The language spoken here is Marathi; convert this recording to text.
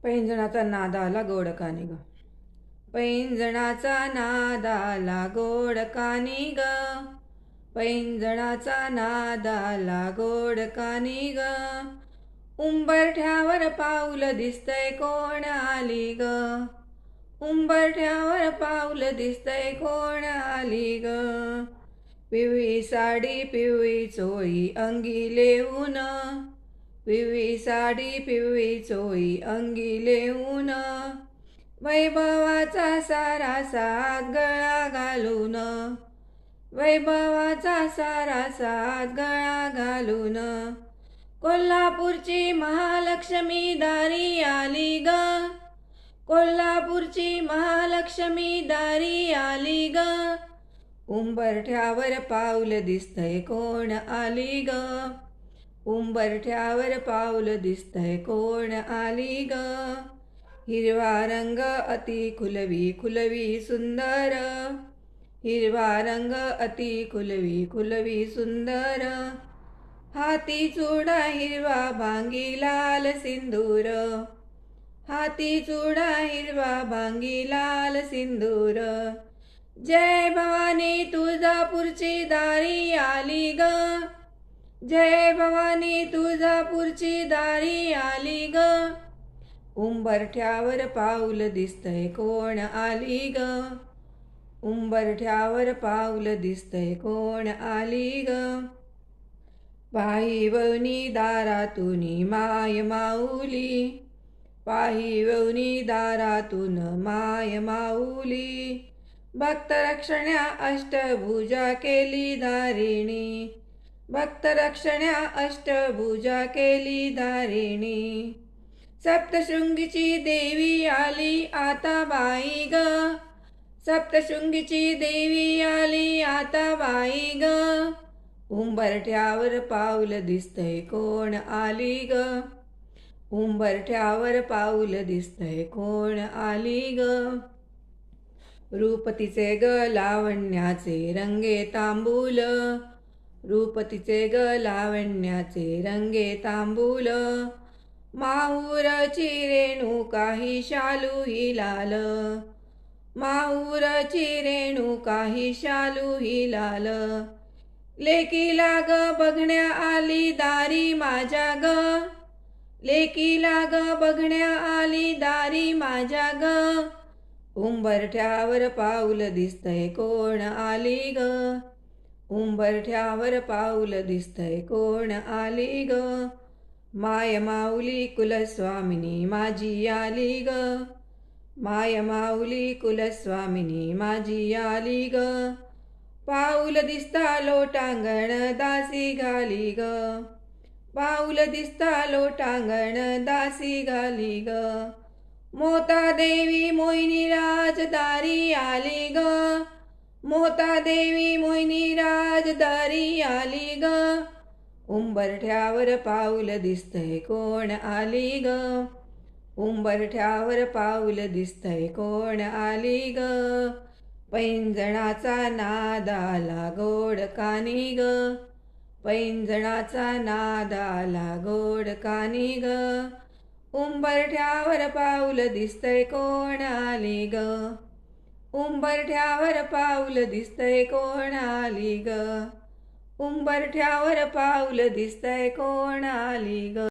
पैंजणाचा नाद आला गोड कानी ग. पैंजणाचा नाद आला गोड कानी ग. पैंजणाचा नाद आला गोड कानी ग. उंबरठ्यावर पाऊल दिसतय कोण आली ग. उंबरठ्यावर पाऊल दिसतय कोण आली ग. पिवळी साडी पिवळी चोळी अंगी लेऊन. पिवळी साडी पिवळी चोळी अंगी लेऊन. वैभवाचा सारा साज गळा घालून. वैभवाचा सारा साज गळा घालून. कोल्हापूरची महालक्ष्मी दारी आली ग. कोल्हापूरची महालक्ष्मी दारी आली ग. उंबरठ्यावर पाऊल दिसतय कोण आली ग. उंबरठ्यावर पाऊल दिसतय कोण आली ग. हिरवा रंग अति खुलवी खुलवी सुंदर. हिरवा रंग अति खुलवी खुलवी सुंदर. हाती चुडा हिरवा भांगी लाल सिंदूर. हाती चुडा हिरवा भांगी लाल सिंदूर. जय भवानी तुळजापूरची दारी आली ग. जय भवानी तुळजापूरची दारी आली ग. उंबरठ्यावर पाऊल दिसतय कोण आली ग. उंबरठ्यावर पाऊल दिसतय कोण आली ग. पाहिवनी दारातून माय माऊली. पाहिवनी दारातून माय माऊली. भक्त रक्षण्या अष्टभुजा केली धारिणी. भक्त रक्षण्या अष्टभुजा केली धारिणी. सप्तशृंगीची देवी आली आता बाई ग. सप्तशृंगीची देवी आली आता बाई ग. उंबरठ्यावर पाऊल दिसतय कोण आली ग. उंबरठ्यावर पाऊल दिसतय कोण आली ग. रूपतीचे ग लावण्याचे रंगे तांबूल. रूपतीचे ग लावण्याचे रंगे तांबूल. माहूरची रेणुका ही शालू ही लाल. माहूरची रेणुका ही शालू ही लाल. लेकीला ग बघण्या आली दारी माझ्या ग. लेकीला ग बघण्या आली दारी माझ्या ग. उंबरठ्यावर पाऊल दिसतय कोण आली ग. उंबरठ्यावर पाऊल दिसतय कोण आली ग. माय माऊली कुलस्वामिनी माझी आली ग. माय माऊली कुलस्वामिनी माझी आली ग. पाऊल दिसता लोटांगण दासी घाली ग. पाऊल दिसता लोटांगण दासी घाली ग. मोता देवी मोहिनी राज दारी आली ग. मोता देवी मोहिनी राज दारी आली ग. उंबरठ्यावर पाऊल दिसतय कोण आली ग. उंबरठ्यावर पाऊल दिसतय कोण आली ग. पैंजणाचा नाद आला गोड कानी ग. पैंजणाचा नाद आला गोड कानी ग. उंबरठ्यावर पाऊल दिसतय कोण आली ग. उंबरठ्यावर पाऊल दिसतय कोण आली ग. उंबरठ्यावर पाऊल दिसतय कोण आली ग.